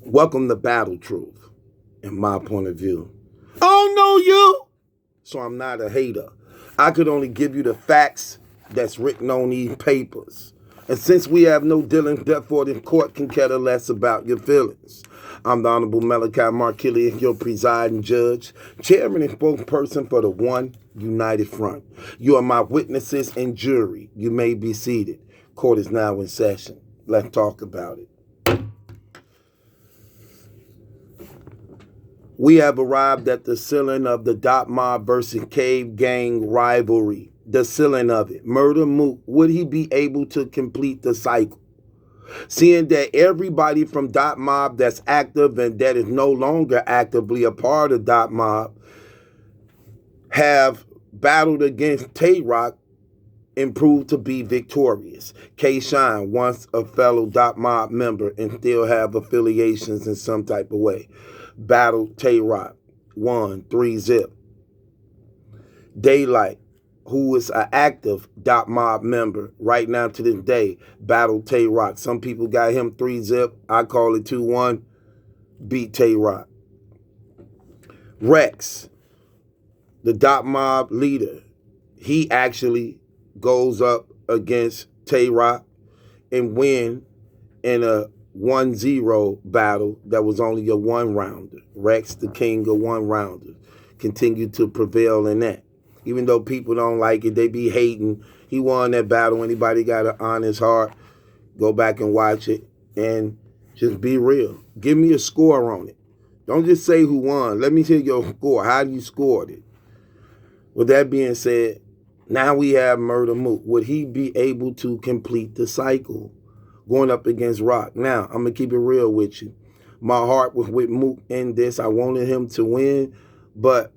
Welcome to Battle Truth, in my point of view. I don't know you, so I'm not a hater. I could only give you the facts that's written on these papers. And since we have no dealing, therefore the court can care less about your feelings. I'm the Honorable MallikiBaker, your presiding judge, chairman and spokesperson for the One United Front. You are my witnesses and jury. You may be seated. Court is now in session. Let's talk about it. We have arrived at the ceiling of the Dot Mob versus Cave Gang rivalry. The ceiling of it. Murder Mook, would he be able to complete the cycle? Seeing that everybody from Dot Mob that's active and that is no longer actively a part of Dot Mob have battled against Tay-Rock and proved to be victorious. K-Shine, once a fellow Dot Mob member and still have affiliations in some type of way, battled Tay-Rock, won 3-0. Daylight, who is an active Dot Mob member right now to this day, battled Tay-Rock. Some people got him 3-0. I call it 2-1. Beat Tay-Rock. Rex, the Dot Mob leader, he actually goes up against Tay-Rock and win in a 1-0 battle that was only a one-rounder. Rex, the king of one-rounders, continued to prevail in that. Even though people don't like it, they be hating. He won that battle. Anybody got an honest heart, go back and watch it and just be real. Give me a score on it. Don't just say who won. Let me hear your score. How you scored it? With that being said, now we have Murder Mook. Would he be able to complete the cycle going up against Rock? Now, I'm going to keep it real with you. My heart was with Mook in this. I wanted him to win, but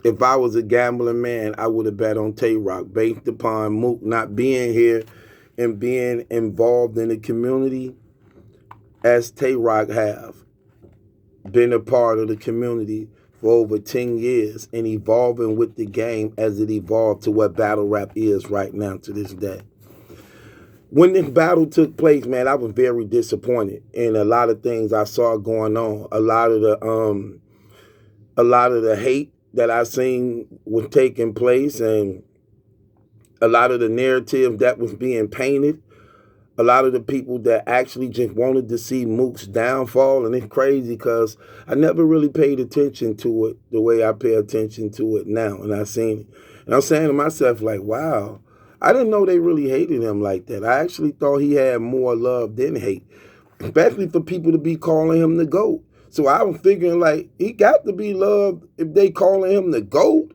if I was a gambling man, I would have bet on Tay-Rock based upon Mook not being here and being involved in the community as Tay-Rock have been a part of the community for over 10 years and evolving with the game as it evolved to what battle rap is right now to this day. When this battle took place, man, I was very disappointed in a lot of things I saw going on. A lot of the hate that I seen was taking place and a lot of the narrative that was being painted. A lot of the people that actually just wanted to see Mook's downfall. And it's crazy because I never really paid attention to it the way I pay attention to it now. And I seen it. And I'm saying to myself, like, wow, I didn't know they really hated him like that. I actually thought he had more love than hate, especially for people to be calling him the GOAT. So I was figuring, like, he got to be loved if they calling him the GOAT.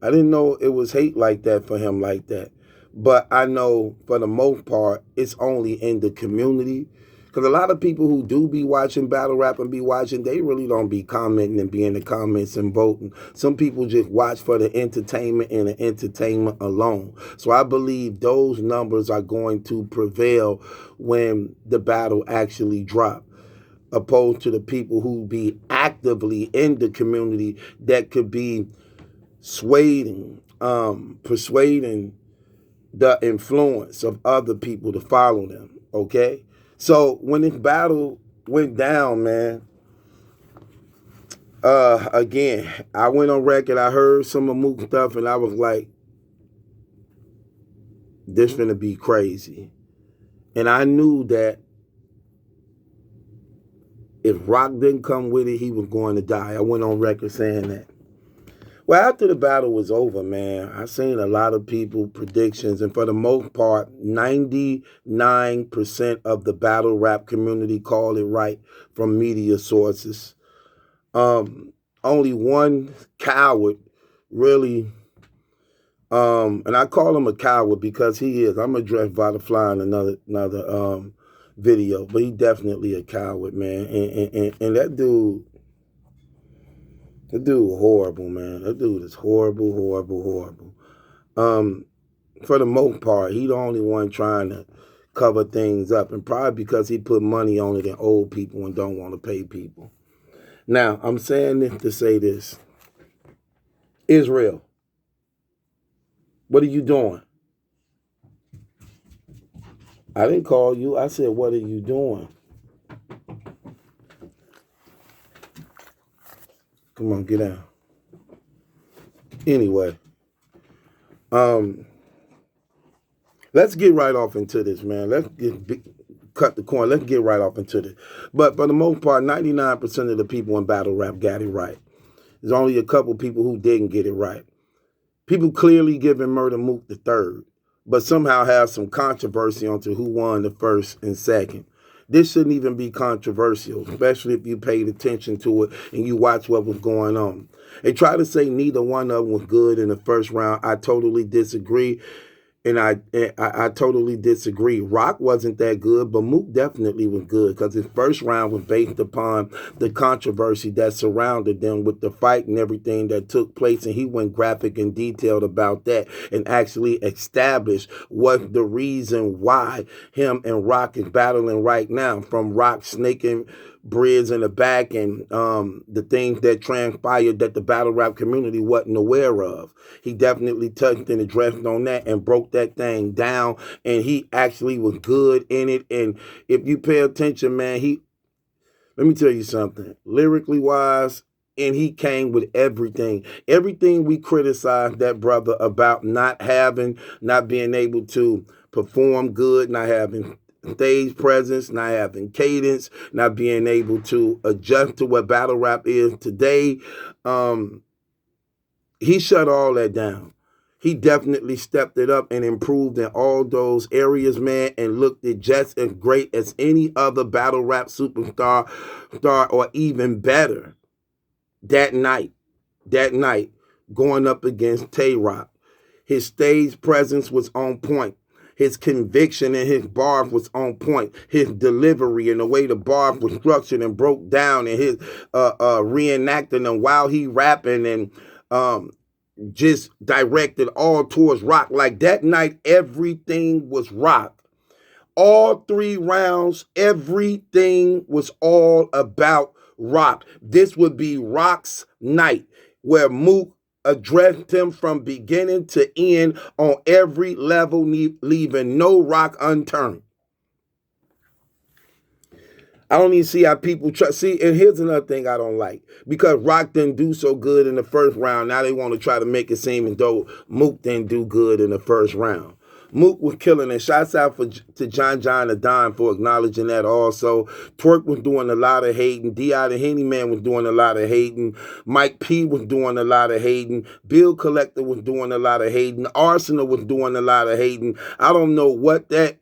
I didn't know it was hate like that for him like that. But I know for the most part, it's only in the community. Because a lot of people who do be watching battle rap and be watching, they really don't be commenting and be in the comments and voting. Some people just watch for the entertainment and the entertainment alone. So I believe those numbers are going to prevail when the battle actually drops, opposed to the people who be actively in the community that could be persuading the influence of other people to follow them, okay? So when this battle went down, man, again, I went on record, I heard some of Mook stuff, and I was like, this finna be crazy. And I knew that if Rock didn't come with it, he was going to die. I went on record saying that. Well, after the battle was over, man, I seen a lot of people predictions, and for the most part, 99% of the battle rap community called it right from media sources. Only one coward really, and I call him a coward because he is. I'm gonna address Butterfly in another video, but he definitely a coward, man. And that dude. That dude horrible, man. That dude is horrible, horrible, horrible. For the most part, he the only one trying to cover things up, and probably because he put money on it and old people and don't want to pay people. Now, I'm saying this to say this. Israel, what are you doing? I didn't call you. I said, what are you doing? Come on, get down. Anyway, let's get right off into this, man. Cut the corn. Let's get right off into this. But for the most part, 99% of the people in battle rap got it right. There's only a couple people who didn't get it right. People clearly giving Murder Mook the third, but somehow have some controversy onto who won the first and second. This shouldn't even be controversial, especially if you paid attention to it and you watch what was going on. They try to say neither one of them was good in the first round. I totally disagree. And I totally disagree. Rock wasn't that good, but Mook definitely was good because his first round was based upon the controversy that surrounded them with the fight and everything that took place. And he went graphic and detailed about that and actually established what the reason why him and Rock is battling right now, from Rock snaking Briz in the back and the things that transpired that the battle rap community wasn't aware of. He definitely touched and addressed on that and broke that thing down, and he actually was good in it. And if you pay attention, man, let me tell you something, lyrically wise, and he came with everything. Everything we criticized that brother about not being able to perform good, not having stage presence, not having cadence, not being able to adjust to what battle rap is today. He shut all that down. He definitely stepped it up and improved in all those areas, man, and looked it just as great as any other battle rap superstar, or even better that night, going up against Tay-Rock. His stage presence was on point. His conviction and his bars was on point. His delivery and the way the bars were structured and broke down, and his reenacting them while he rapping and just directed all towards Rock. Like that night, everything was Rock. All 3 rounds, everything was all about Rock. This would be Rock's night, where Mook addressed him from beginning to end on every level, leaving no rock unturned. I don't even see how people try. See, and here's another thing I don't like. Because Rock didn't do so good in the first round, now they want to try to make it seem as though Mook didn't do good in the first round. Mook was killing it. Shouts out to John the Don for acknowledging that also. Twerk was doing a lot of hating. D.I. the Henny Man was doing a lot of hating. Mike P was doing a lot of hating. Bill Collector was doing a lot of hating. Arsenal was doing a lot of hating. I don't know what that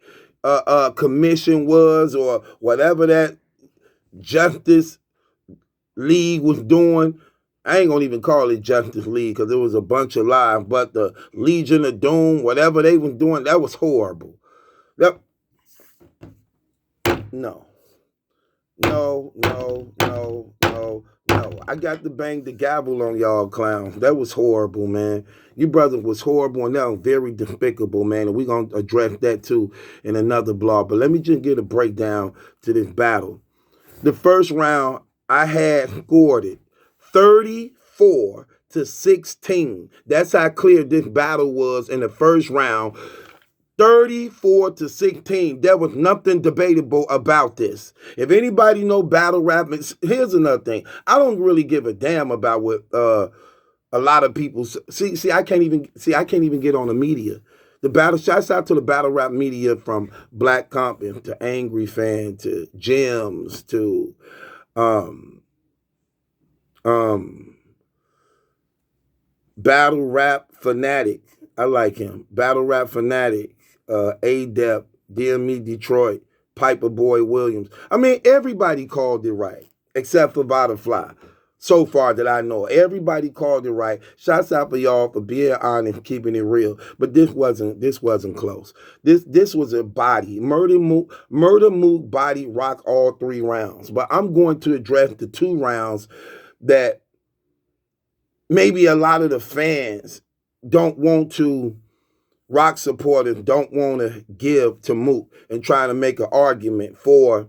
commission was or whatever that Justice League was doing. I ain't gonna even call it Justice League because it was a bunch of lies, but the Legion of Doom, whatever they was doing, that was horrible. No. I got to bang the gavel on y'all clowns. That was horrible, man. You brothers was horrible, and that was very despicable, man. And we're going to address that too in another blog. But let me just get a breakdown to this battle. The first round, I had scored it 34-16. That's how clear this battle was in the first round. 34-16. There was nothing debatable about this. If anybody know battle rap, here's another thing. I don't really give a damn about what a lot of people see. I can't even get on the media. Shouts out to the battle rap media, from Black Compton to Angry Fan to Gems to Battle Rap Fanatic. I like him. Battle Rap Fanatic, A-Dep, DME Detroit, Piper Boy Williams. I mean, everybody called it right, except for Butterfly. So far that I know, everybody called it right. Shouts out for y'all for being honest, keeping it real. But this wasn't close. This was a body. Murder Mook body Rock all 3 rounds. But I'm going to address the 2 rounds that maybe a lot of the fans don't want to, Rock supporters don't want to give to Mook and trying to make an argument for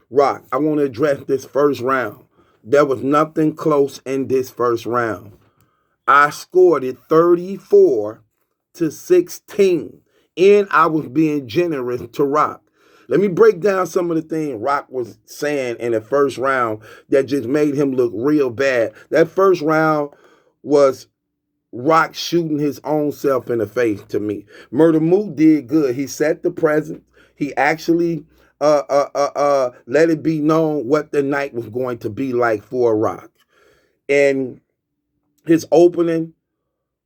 Rock. I want to address this first round. There was nothing close in this first round. I scored it 34-16, and I was being generous to Rock. Let me break down some of the things Rock was saying in the first round that just made him look real bad. That first round was Rock shooting his own self in the face to me. Murder Mook did good. He set the present. He actually let it be known what the night was going to be like for Rock. And his opening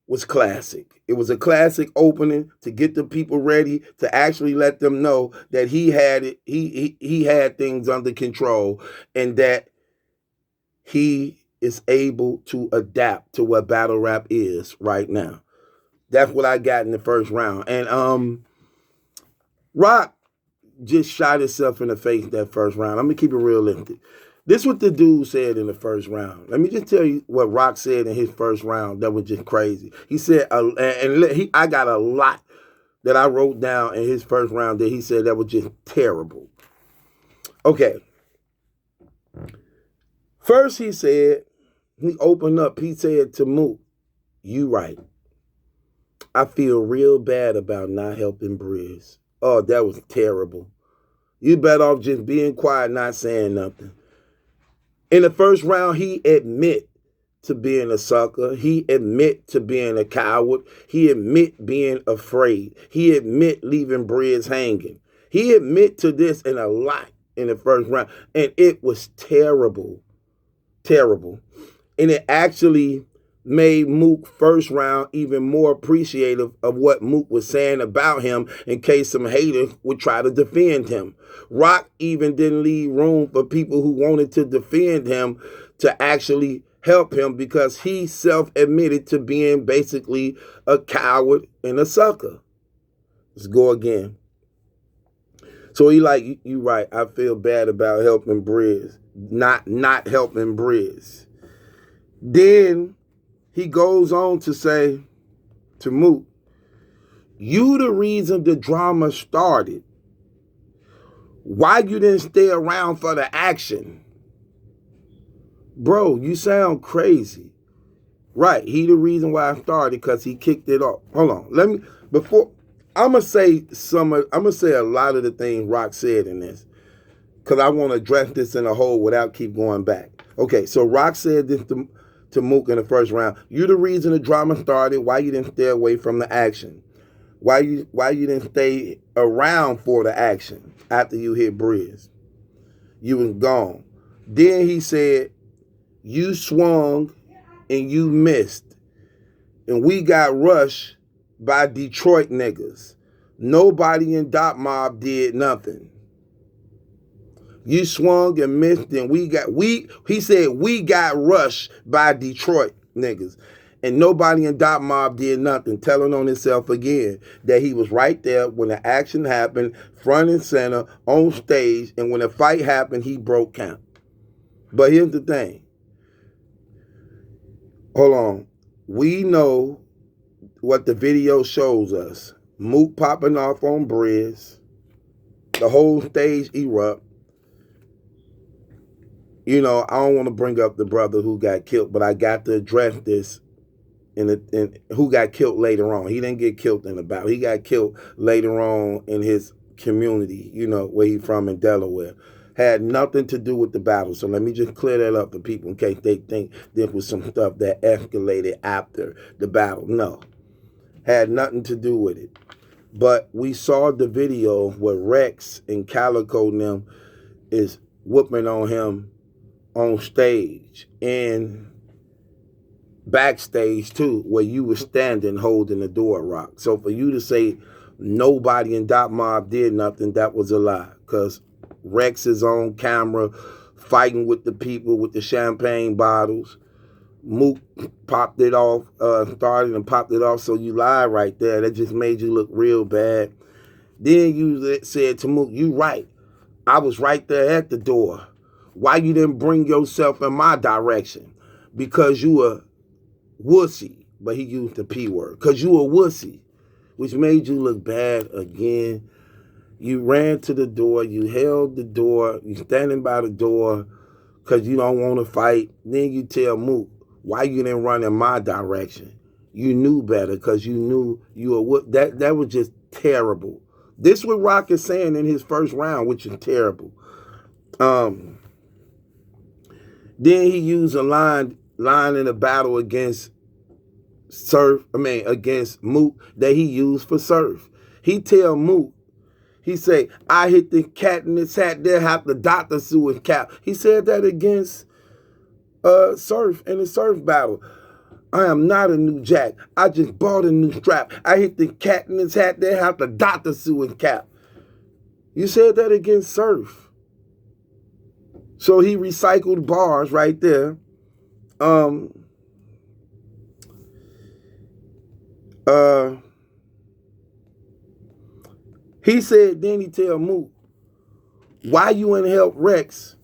was classic. It was a classic opening to get the people ready, to actually let them know that he had it, he had things under control, and that he is able to adapt to what battle rap is right now. That's what I got in the first round. And Rock just shot himself in the face that first round. I'm gonna keep it realistic. This is what the dude said in the first round. Let me just tell you what Rock said in his first round that was just crazy. He said, I got a lot that I wrote down in his first round that he said that was just terrible. Okay. First he said, he opened up, he said to Mook, "You right. I feel real bad about not helping Briz." Oh, that was terrible. You better off just being quiet, not saying nothing. In the first round, he admit to being a sucker. He admit to being a coward. He admit being afraid. He admit leaving Briz hanging. He admit to this in a lot in the first round. And it was terrible. Terrible. And it actually made Mook first round even more appreciative of what Mook was saying about him in case some haters would try to defend him. Rock even didn't leave room for people who wanted to defend him to actually help him because he self-admitted to being basically a coward and a sucker. Let's go again. So he like, you right, I feel bad about helping Briz, not helping Briz. Then he goes on to say to Mook, "You the reason the drama started. Why you didn't stay around for the action?" Bro, you sound crazy. Right, he the reason why I started because he kicked it off. Hold on, I'm gonna say a lot of the things Rock said in this because I want to address this in a whole without keep going back. Okay, so Rock said this to Mook in the first round. You the reason the drama started. Why you didn't stay away from the action? Why you didn't stay around for the action after you hit Briz? You was gone. Then he said, you swung and you missed. And we got rushed by Detroit niggas. Nobody in Dot Mob did nothing. You swung and missed, and he said we got rushed by Detroit niggas. And nobody in Dot Mob did nothing, telling on himself again that he was right there when the action happened, front and center, on stage, and when the fight happened, he broke count. But here's the thing. Hold on. We know what the video shows us. Mook popping off on Briz. The whole stage erupt. You know, I don't want to bring up the brother who got killed, but I got to address this in who got killed later on. He didn't get killed in the battle. He got killed later on in his community, you know, where he from in Delaware. Had nothing to do with the battle. So let me just clear that up for people in case they think there was some stuff that escalated after the battle. No. Had nothing to do with it. But we saw the video where Rex and Calico and them is whooping on him on stage and backstage too, where you were standing holding the door, Rock. So for you to say nobody in Dot Mob did nothing, that was a lie. Because Rex is on camera fighting with the people with the champagne bottles. Mook popped it off, started and popped it off, so you lied right there. That just made you look real bad. Then you said to Mook, you right. I was right there at the door. Why you didn't bring yourself in my direction? Because you a wussy. But he used the P word. Because you a wussy, which made you look bad again. You ran to the door. You held the door. You standing by the door because you don't want to fight. Then you tell Mook, why you didn't run in my direction? You knew better because you knew you were that was just terrible. This what Rock is saying in his first round, which is terrible. Then he used a line in a battle against against Mook that he used for Surf. He tell Mook, he say, I hit the cat in his hat, they'll have the doctor sue his cap. He said that against Surf in the Surf battle. I am not a new jack. I just bought a new strap. I hit the cat in his hat, they'll have the doctor sue his cap. You said that against Surf. So he recycled bars right there. He said, then he tell Mook, why you ain't help Rex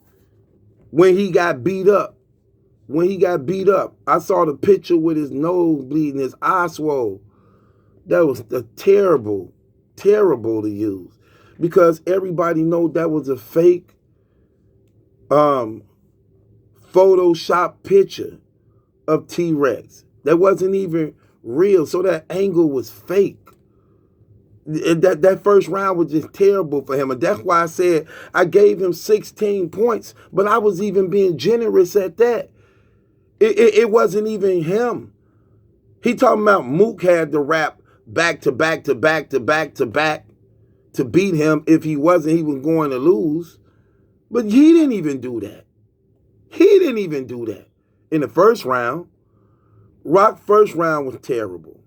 when he got beat up? When he got beat up, I saw the picture with his nose bleeding, his eye swole. That was terrible to use, because everybody know that was a fake Photoshop picture of T-Rex. That wasn't even real, so that angle was fake. That first round was just terrible for him, and that's why I said I gave him 16 points, but I was even being generous at that. It wasn't even him. He talking about Mook had to rap back to back to back to back to back to beat him. If he wasn't, he was going to lose. But he didn't even do that. He didn't even do that. In the first round, Rock's first round was terrible.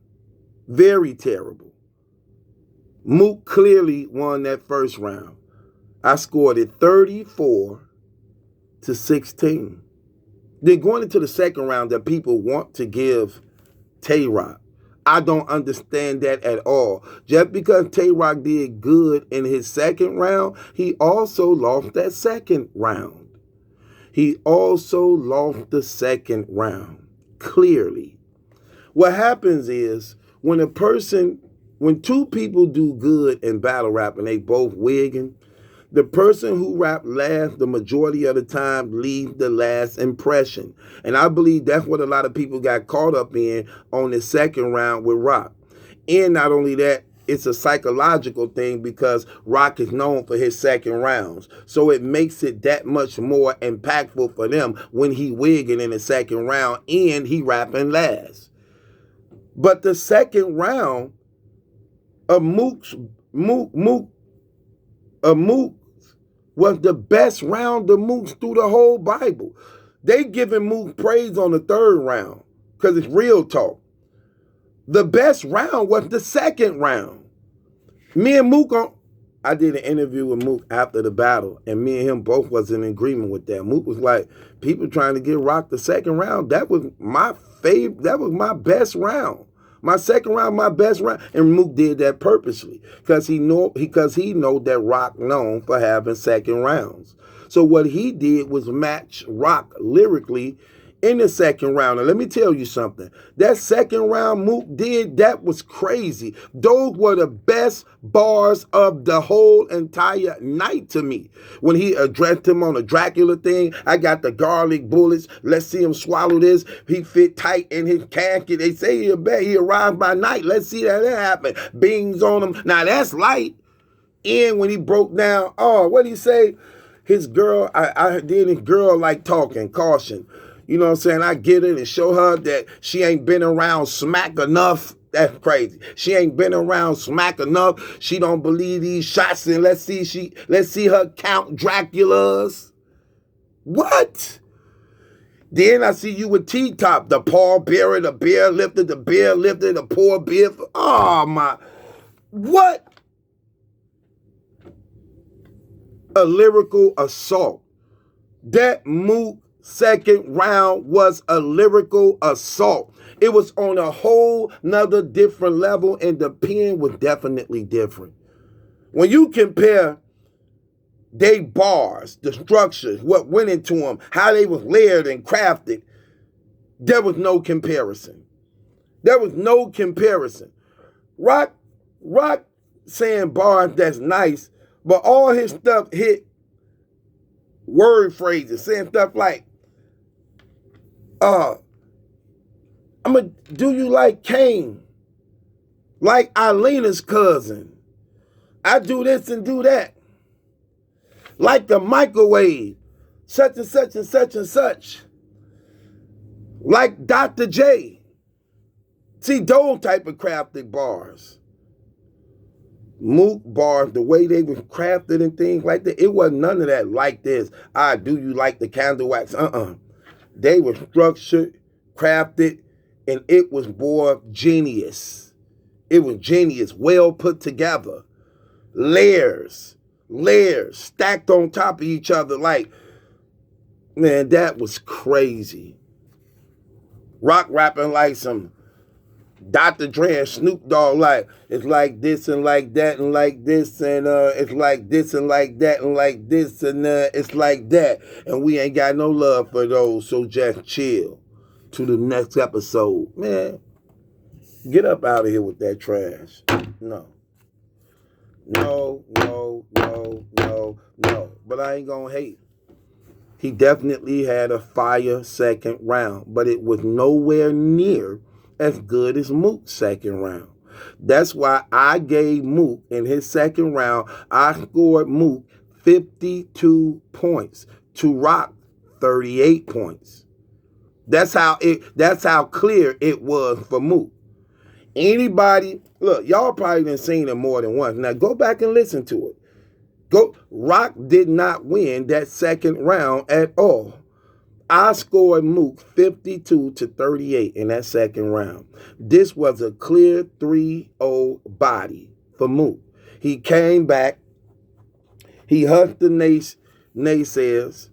Very terrible. Mook clearly won that first round. I scored it 34-16. Then going into the second round that people want to give Tay-Rock, I don't understand that at all. Just because Tay-Rock did good in his second round, he also lost that second round. He also lost the second round, clearly. What happens is when two people do good in battle rap and they both wigging, the person who rap last the majority of the time leaves the last impression. And I believe that's what a lot of people got caught up in on the second round with Rock. And not only that, it's a psychological thing because Rock is known for his second rounds. So it makes it that much more impactful for them when he wigging in the second round and he rapping last. But the second round of Mook was the best round of Mook's through the whole Bible. They giving Mook praise on the third round because it's real talk. The best round was the second round. Me and Mook, I did an interview with Mook after the battle, and me and him both was in agreement with that. Mook was like, people trying to get Rock the second round. That was my favorite. That was my best round. My second round, my best round. And Mook did that purposely because he know that Rock known for having second rounds. So what he did was match Rock lyrically in the second round. And let me tell you something. That second round Mook did, that was crazy. Those were the best bars of the whole entire night to me. When he addressed him on the Dracula thing, I got the garlic bullets. Let's see him swallow this. He fit tight in his casket. They say he arrived by night. Let's see that happen. Beans on him. Now that's light. And when he broke down, what did he say? His girl, his girl like talking, caution. You know what I'm saying? I get it and show her that she ain't been around smack enough. That's crazy. She ain't been around smack enough. She don't believe these shots. And let's see her count Draculas. What? Then I see you with T-Top, the Paul bearer, the bear lifter, the poor beer. Oh my, what? A lyrical assault. That Mook second round was a lyrical assault. It was on a whole nother different level, and the pen was definitely different. When you compare they bars, the structures, what went into them, how they was layered and crafted, there was no comparison. There was no comparison. Rock saying bars that's nice, but all his stuff hit word phrases, saying stuff like, do you like Kane? Like Eilena's cousin? I do this and do that. Like the microwave, such and such and such and such. Like Dr. J. See, those type of crafted bars. Mook bars, the way they were crafted and things like that, it wasn't none of that like this. Do you like the candle wax? They were structured, crafted, and it was more genius. It was genius, well put together. Layers stacked on top of each other. Like, man, that was crazy. Rock rapping like some Dr. Dre and Snoop Dogg, like, it's like this and like that and like this and it's like this and like that and like this and it's like that. And we ain't got no love for those, so just chill. To the next episode. Man, get up out of here with that trash. No. But I ain't gonna hate. He definitely had a fire second round, but it was nowhere near as good as Mook's second round. That's why I gave Mook in his second round, I scored Mook 52 points to Rock 38 points. That's how clear it was for Mook. Anybody, look, y'all probably done seen it more than once. Now go back and listen to it. Rock did not win that second round at all. I scored Mook 52 to 38 in that second round. This was a clear 3-0 body for Mook. He came back. He hushed the naysayers.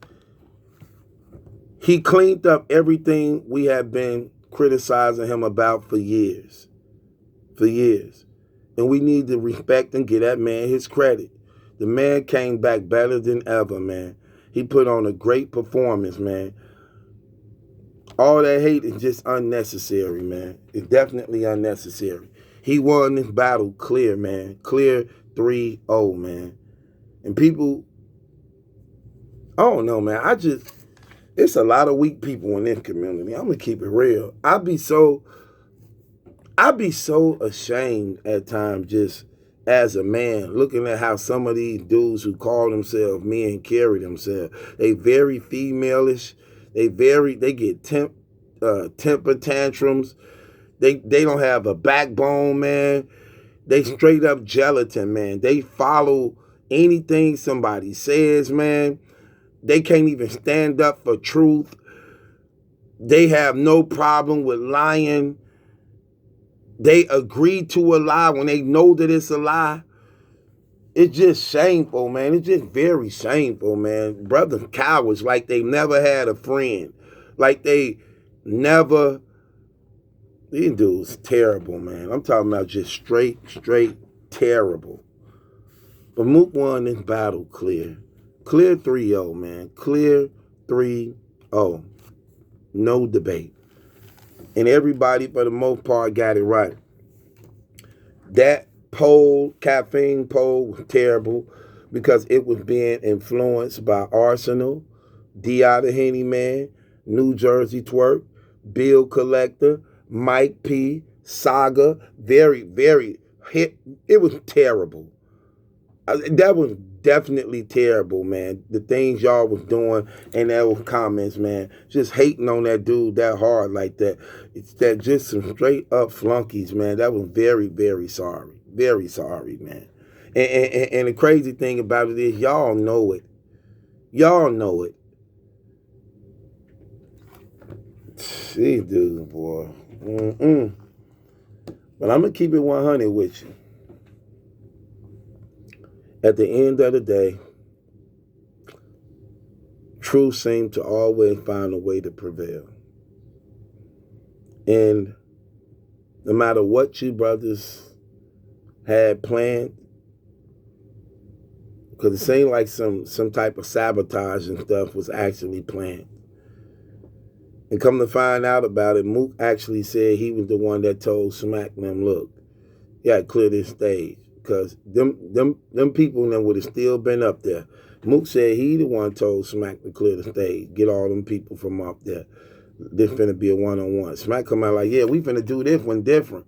He cleaned up everything we have been criticizing him about for years. And we need to respect and give that man his credit. The man came back better than ever, man. He put on a great performance, man. All that hate is just unnecessary, man. It's definitely unnecessary. He won this battle clear, man. Clear 3-0, man. And people, I don't know, man. It's a lot of weak people in this community. I'm going to keep it real. I'd be so ashamed at times just as a man, looking at how some of these dudes who call themselves men carry themselves. They very femaleish. They get temper tantrums. They don't have a backbone, man. They straight up gelatin, man. They follow anything somebody says, man. They can't even stand up for truth. They have no problem with lying. They agree to a lie when they know that it's a lie. It's just shameful, man. It's just very shameful, man. Brothers cowards like they never had a friend. Like they never... These dudes terrible, man. I'm talking about just straight terrible. But Mook won this battle clear. Clear 3-0, man. Clear 3-0. No debate. And everybody, for the most part, got it right. That caffeine poll, was terrible because it was being influenced by Arsenal, D.I. the Henny Man, New Jersey Twerk, Bill Collector, Mike P, Saga. Very, very hit. It was terrible. That was definitely terrible, man. The things y'all was doing in those comments, man. Just hating on that dude that hard like that. It's that just some straight up flunkies, man. That was very, very sorry. Very sorry, man. And the crazy thing about it is y'all know it. Y'all know it. These dudes, boy. But I'm going to keep it 100 with you. At the end of the day, truth seems to always find a way to prevail. And no matter what you brothers had planned, because it seemed like some type of sabotage and stuff was actually planned. And come to find out about it, Mook actually said he was the one that told Smack them, look, you gotta clear this stage. Because them people then would have still been up there. Mook said he the one told Smack to clear the stage, get all them people from up there. This finna be a one-on-one. Smack come out like, yeah, we finna do this one different.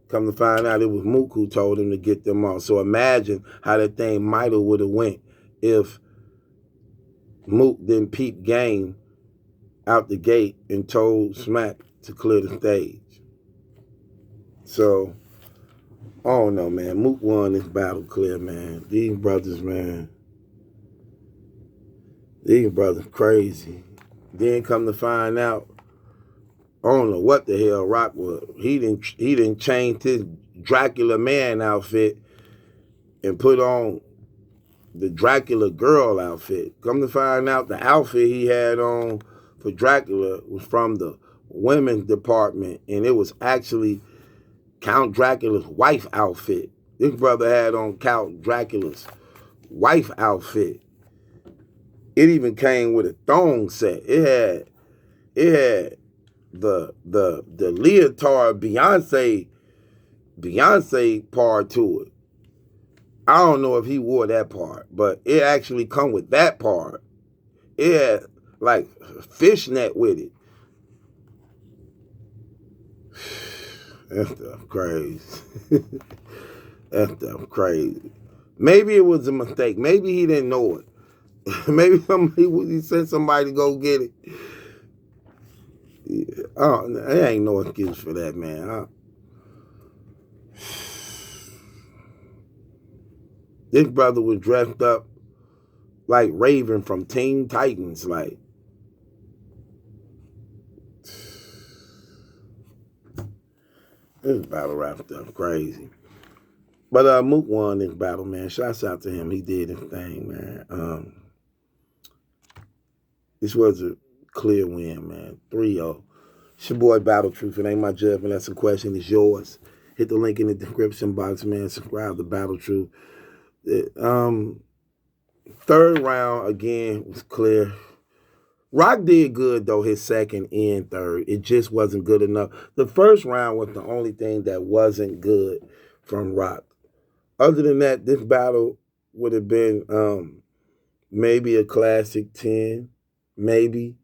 Come to find out, it was Mook who told him to get them off. So imagine how that thing might have would have went if Mook didn't peep game out the gate and told Smack to clear the stage. So, I don't know, man. Mook won this battle clear, man. These brothers, man. These brothers crazy. Then come to find out, I don't know what the hell Rock was. He didn't change his Dracula man outfit and put on the Dracula girl outfit. Come to find out, the outfit he had on for Dracula was from the women's department, and it was actually Count Dracula's wife outfit. This brother had on Count Dracula's wife outfit. It even came with a thong set. It had the leotard Beyonce part to it. I don't know if he wore that part, but it actually come with that part. It had like fishnet with it. That stuff crazy. That stuff crazy. Maybe it was a mistake. Maybe he didn't know it. Maybe he sent somebody to go get it. Yeah. Oh, there ain't no excuse for that, man. This brother was dressed up like Raven from Teen Titans, like. This battle rap stuff crazy. But Mook won this battle, man. Shouts out to him. He did his thing, man. This was a clear win, man. 3-0. It's your boy Battle Truth. It ain't my judgment. That's a question. It's yours. Hit the link in the description box, man. Subscribe to Battle Truth. Third round, again, was clear. Rock did good, though, his second and third. It just wasn't good enough. The first round was the only thing that wasn't good from Rock. Other than that, this battle would have been maybe a classic 10, maybe,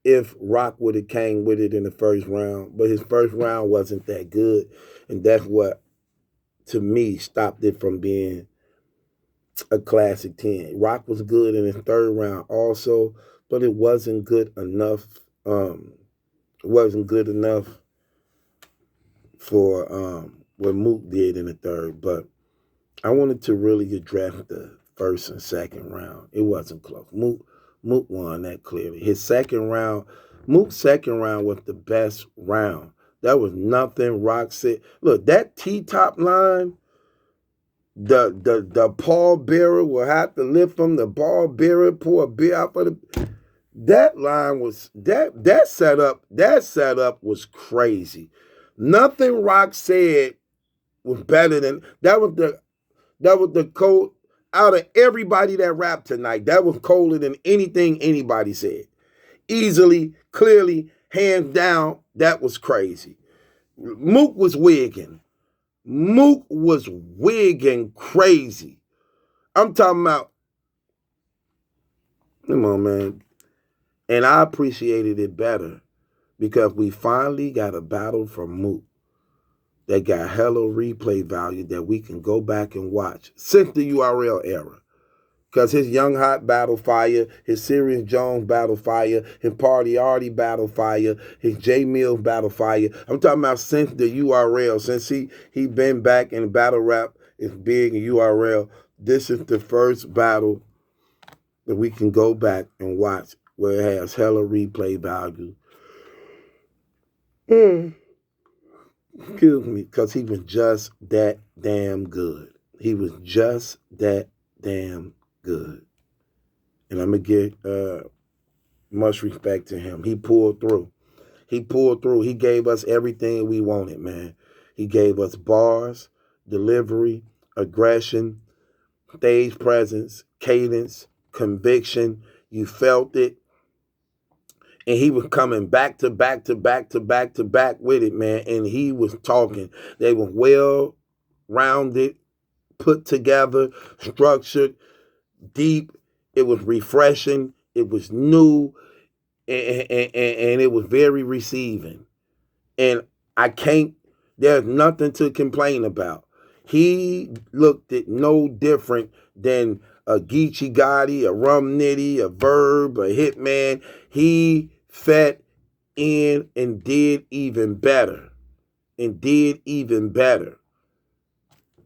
if Rock would have came with it in the first round. But his first round wasn't that good, and that's what, to me, stopped it from being a classic 10. Rock was good in his third round also, but it wasn't good enough. It wasn't good enough for what Mook did in the third. But I wanted to really address the first and second round. It wasn't close. Mook won that clearly. His second round, Mook's second round was the best round. That was nothing Rock said. Look, that T-top line, the pallbearer will have to lift from the pallbearer, pour a beer out for the. That line was that setup was crazy. Nothing Rock said was better than that. Was the cold out of everybody that rapped tonight. That was colder than anything anybody said. Easily, clearly, hands down, that was crazy. Mook was wigging. Mook was wigging crazy. I'm talking about, come on, man. And I appreciated it better because we finally got a battle from Mook that got hella replay value that we can go back and watch since the URL era. Because his Young Hot battle fire, his Serious Jones battle fire, his Party Artie battle fire, his J Mills battle fire. I'm talking about since the URL, since he been back in battle rap, is big in URL. This is the first battle that we can go back and watch where it has hella replay value. Excuse me, because he was just that damn good. He was just that damn good. And I'm going to give much respect to him. He pulled through. He pulled through. He gave us everything we wanted, man. He gave us bars, delivery, aggression, stage presence, cadence, conviction. You felt it. And he was coming back to back to back to back to back with it, man. And he was talking. They were well-rounded, put together, structured, deep. It was refreshing. It was new. And it was very receiving. And I can't There's nothing to complain about. He looked at no different than a Geechee Gotti, a Rum Nitty, a Verb, a Hitman. He fed in and did even better. And did even better.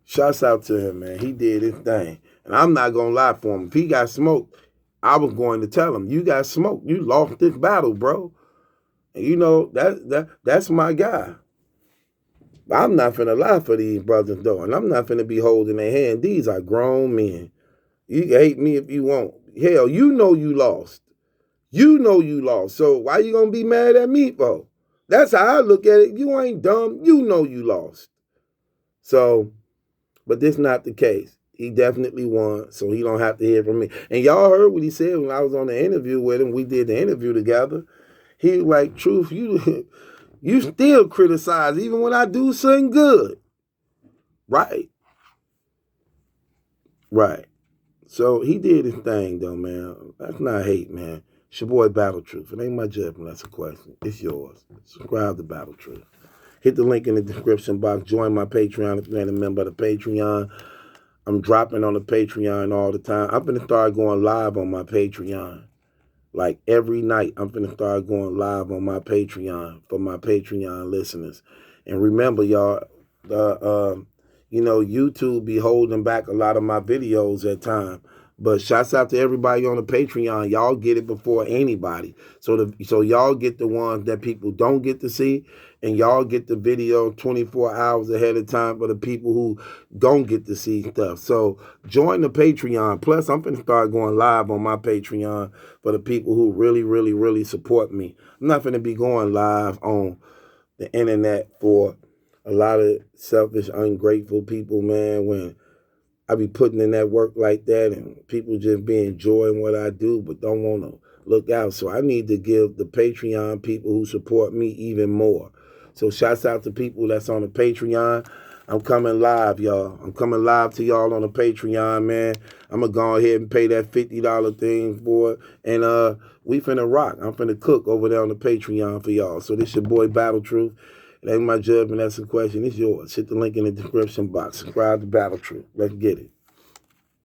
Shouts out to him, man. He did his thing. And I'm not going to lie for him. If he got smoked, I was going to tell him, you got smoked. You lost this battle, bro. And you know, that's my guy. I'm not finna lie for these brothers, though. And I'm not finna be holding their hand. These are grown men. You can hate me if you want. Hell, you know you lost. You know you lost. So why you gonna be mad at me for? That's how I look at it. You ain't dumb. You know you lost. So, but this not the case. He definitely won, so he don't have to hear from me. And y'all heard what he said when I was on the interview with him. We did the interview together. He was like, Truth, you still criticize even when I do something good. Right. Right. So he did his thing, though, man. That's not hate, man. It's your boy Battle Truth. It ain't my judgment. That's a question. It's yours. Subscribe to Battle Truth. Hit the link in the description box. Join my Patreon if you ain't a member of the Patreon. I'm dropping on the Patreon all the time. I'm going to start going live on my Patreon. Like every night, I'm going to start going live on my Patreon for my Patreon listeners. And remember, y'all, you know, YouTube be holding back a lot of my videos at times. But shouts out to everybody on the Patreon. Y'all get it before anybody. So y'all get the ones that people don't get to see. And y'all get the video 24 hours ahead of time for the people who don't get to see stuff. So join the Patreon. Plus, I'm going to start going live on my Patreon for the people who really, really, really support me. I'm not going to be going live on the internet for a lot of selfish, ungrateful people, man, when I be putting in that work like that and people just be enjoying what I do but don't want to look out. So I need to give the Patreon people who support me even more. So shouts out to people that's on the Patreon. I'm coming live, y'all. I'm coming live to y'all on the Patreon, man. I'm going to go ahead and pay that $50 thing for it. And we finna rock. I'm finna cook over there on the Patreon for y'all. So this your boy Battle Truth. It ain't my judgment. That's a question. It's yours. Hit the link in the description box. Subscribe to Battle Truth. Let's get it.